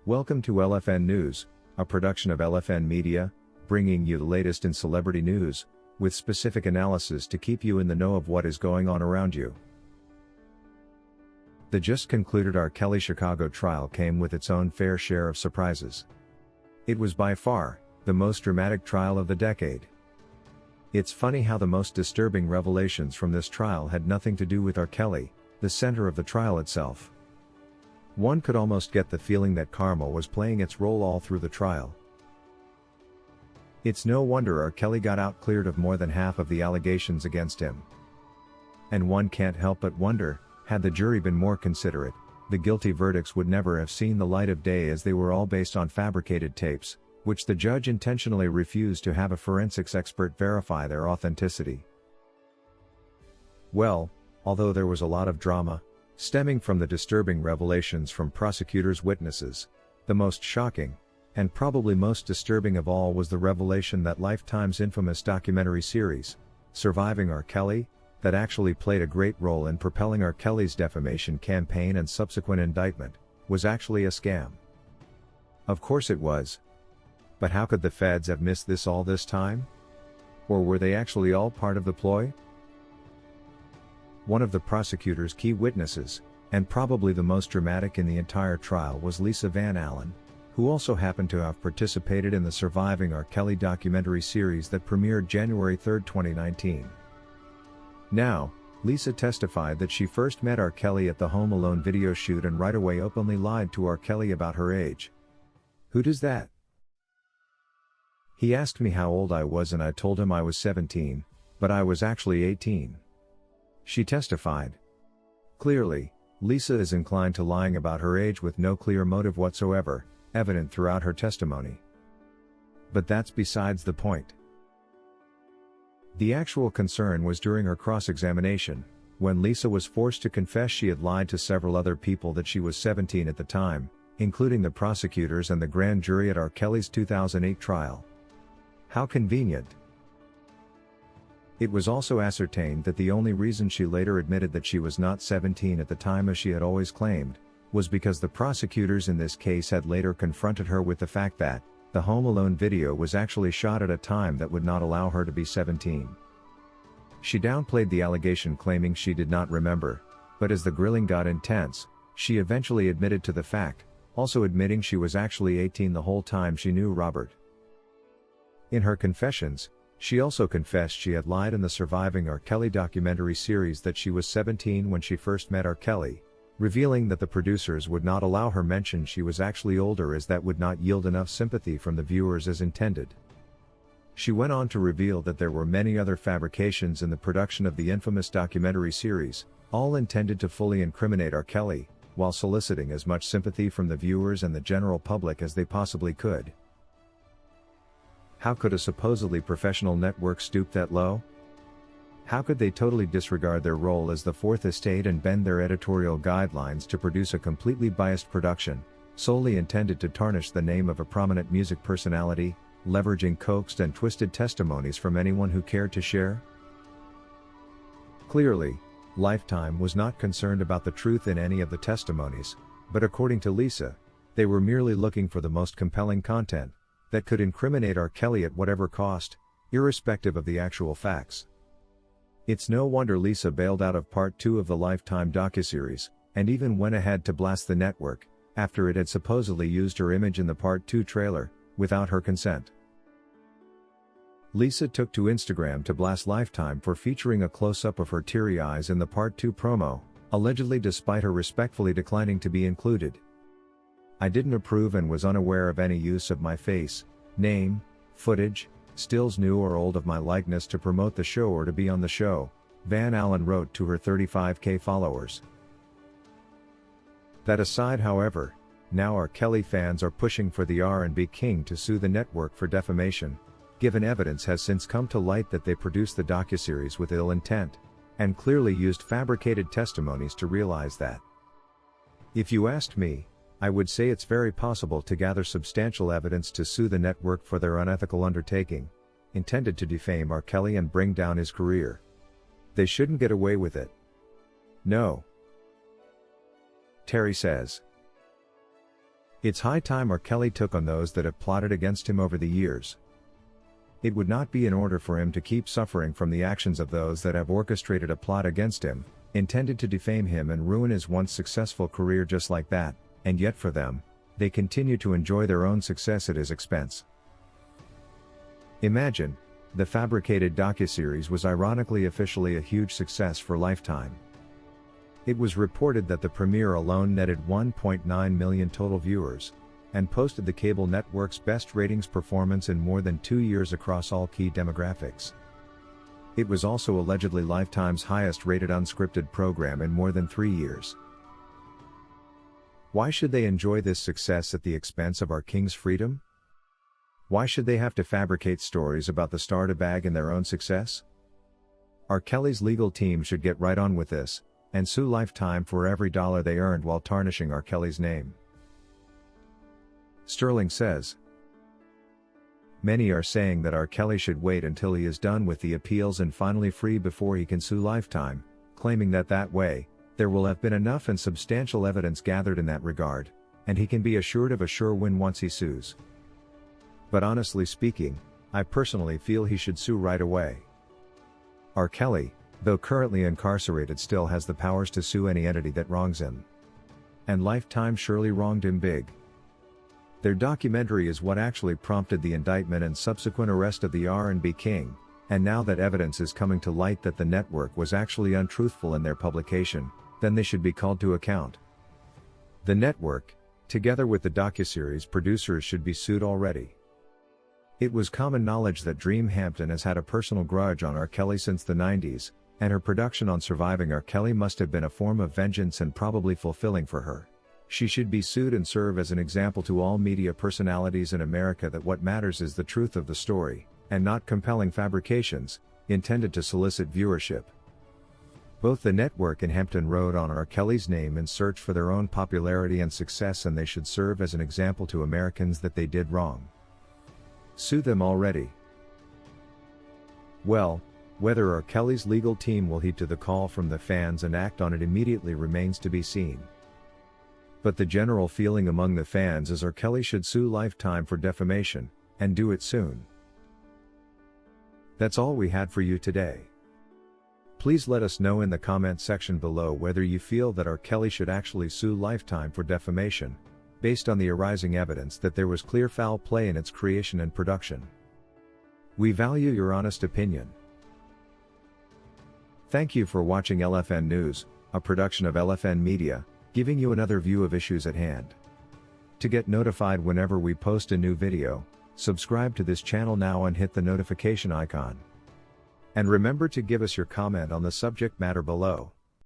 Welcome to LFN News, a production of LFN Media, bringing you the latest in celebrity news, with specific analysis to keep you in the know of what is going on around you. The just concluded R. Kelly Chicago trial came with its own fair share of surprises. It was by far the most dramatic trial of the decade. It's funny how the most disturbing revelations from this trial had nothing to do with R. Kelly, the center of the trial itself. One could almost get the feeling that karma was playing its role all through the trial. It's no wonder R. Kelly got out cleared of more than half of the allegations against him. And one can't help but wonder, had the jury been more considerate, the guilty verdicts would never have seen the light of day, as they were all based on fabricated tapes, which the judge intentionally refused to have a forensics expert verify their authenticity. Well, although there was a lot of drama stemming from the disturbing revelations from prosecutors' witnesses, the most shocking, and probably most disturbing of all, was the revelation that Lifetime's infamous documentary series, Surviving R. Kelly, that actually played a great role in propelling R. Kelly's defamation campaign and subsequent indictment, was actually a scam. Of course it was. But how could the feds have missed this all this time? Or were they actually all part of the ploy? One of the prosecutor's key witnesses, and probably the most dramatic in the entire trial, was Lisa Van Allen, who also happened to have participated in the Surviving R. Kelly documentary series that premiered January 3, 2019. Now, Lisa testified that she first met R. Kelly at the Home Alone video shoot and right away openly lied to R. Kelly about her age. Who does that? He asked me how old I was and I told him I was 17, but I was actually 18. She testified. Clearly, Lisa is inclined to lying about her age with no clear motive whatsoever, evident throughout her testimony. But that's besides the point. The actual concern was during her cross-examination, when Lisa was forced to confess she had lied to several other people that she was 17 at the time, including the prosecutors and the grand jury at R. Kelly's 2008 trial. How convenient. It was also ascertained that the only reason she later admitted that she was not 17 at the time, as she had always claimed, was because the prosecutors in this case had later confronted her with the fact that the Home Alone video was actually shot at a time that would not allow her to be 17. She downplayed the allegation, claiming she did not remember, but as the grilling got intense, she eventually admitted to the fact, also admitting she was actually 18 the whole time she knew Robert. In her confessions, she also confessed she had lied in the Surviving R. Kelly documentary series that she was 17 when she first met R. Kelly, revealing that the producers would not allow her mention she was actually older, as that would not yield enough sympathy from the viewers as intended. She went on to reveal that there were many other fabrications in the production of the infamous documentary series, all intended to fully incriminate R. Kelly, while soliciting as much sympathy from the viewers and the general public as they possibly could. How could a supposedly professional network stoop that low? How could they totally disregard their role as the Fourth Estate and bend their editorial guidelines to produce a completely biased production, solely intended to tarnish the name of a prominent music personality, leveraging coaxed and twisted testimonies from anyone who cared to share? Clearly, Lifetime was not concerned about the truth in any of the testimonies, but according to Lisa, they were merely looking for the most compelling content that could incriminate R. Kelly at whatever cost, irrespective of the actual facts. It's no wonder Lisa bailed out of Part 2 of the Lifetime docuseries, and even went ahead to blast the network, after it had supposedly used her image in the Part 2 trailer, without her consent. Lisa took to Instagram to blast Lifetime for featuring a close-up of her teary eyes in the Part 2 promo, allegedly despite her respectfully declining to be included. I didn't approve and was unaware of any use of my face, name, footage, stills new or old of my likeness to promote the show or to be on the show, Van Allen wrote to her 35K followers. That aside, however, now R. Kelly fans are pushing for the R&B king to sue the network for defamation, given evidence has since come to light that they produced the docuseries with ill intent, and clearly used fabricated testimonies to realize that. If you asked me, I would say it's very possible to gather substantial evidence to sue the network for their unethical undertaking, intended to defame R. Kelly and bring down his career. They shouldn't get away with it. No. Terry says. It's high time R. Kelly took on those that have plotted against him over the years. It would not be in order for him to keep suffering from the actions of those that have orchestrated a plot against him, intended to defame him and ruin his once successful career just like that, and yet for them, they continue to enjoy their own success at his expense. Imagine, the fabricated docuseries was ironically officially a huge success for Lifetime. It was reported that the premiere alone netted 1.9 million total viewers, and posted the cable network's best ratings performance in more than 2 years across all key demographics. It was also allegedly Lifetime's highest-rated unscripted program in more than 3 years. Why should they enjoy this success at the expense of our king's freedom? Why should they have to fabricate stories about the star to bag in their own success? R. Kelly's legal team should get right on with this, and sue Lifetime for every dollar they earned while tarnishing R. Kelly's name. Sterling says, many are saying that R. Kelly should wait until he is done with the appeals and finally free before he can sue Lifetime, claiming that way, there will have been enough and substantial evidence gathered in that regard, and he can be assured of a sure win once he sues. But honestly speaking, I personally feel he should sue right away. R. Kelly, though currently incarcerated, still has the powers to sue any entity that wrongs him. And Lifetime surely wronged him big. Their documentary is what actually prompted the indictment and subsequent arrest of the R&B king, and now that evidence is coming to light that the network was actually untruthful in their publication, then they should be called to account. The network, together with the docuseries producers, should be sued already. It was common knowledge that Dream Hampton has had a personal grudge on R. Kelly since the 90s, and her production on Surviving R. Kelly must have been a form of vengeance and probably fulfilling for her. She should be sued and serve as an example to all media personalities in America that what matters is the truth of the story, and not compelling fabrications, intended to solicit viewership. Both the network and Hampton wrote on R. Kelly's name in search for their own popularity and success, and they should serve as an example to Americans that they did wrong. Sue them already. Well, whether R. Kelly's legal team will heed to the call from the fans and act on it immediately remains to be seen. But the general feeling among the fans is R. Kelly should sue Lifetime for defamation, and do it soon. That's all we had for you today. Please let us know in the comment section below whether you feel that R. Kelly should actually sue Lifetime for defamation, based on the arising evidence that there was clear foul play in its creation and production. We value your honest opinion. Thank you for watching LFN News, a production of LFN Media, giving you another view of issues at hand. To get notified whenever we post a new video, subscribe to this channel now and hit the notification icon. And remember to give us your comment on the subject matter below.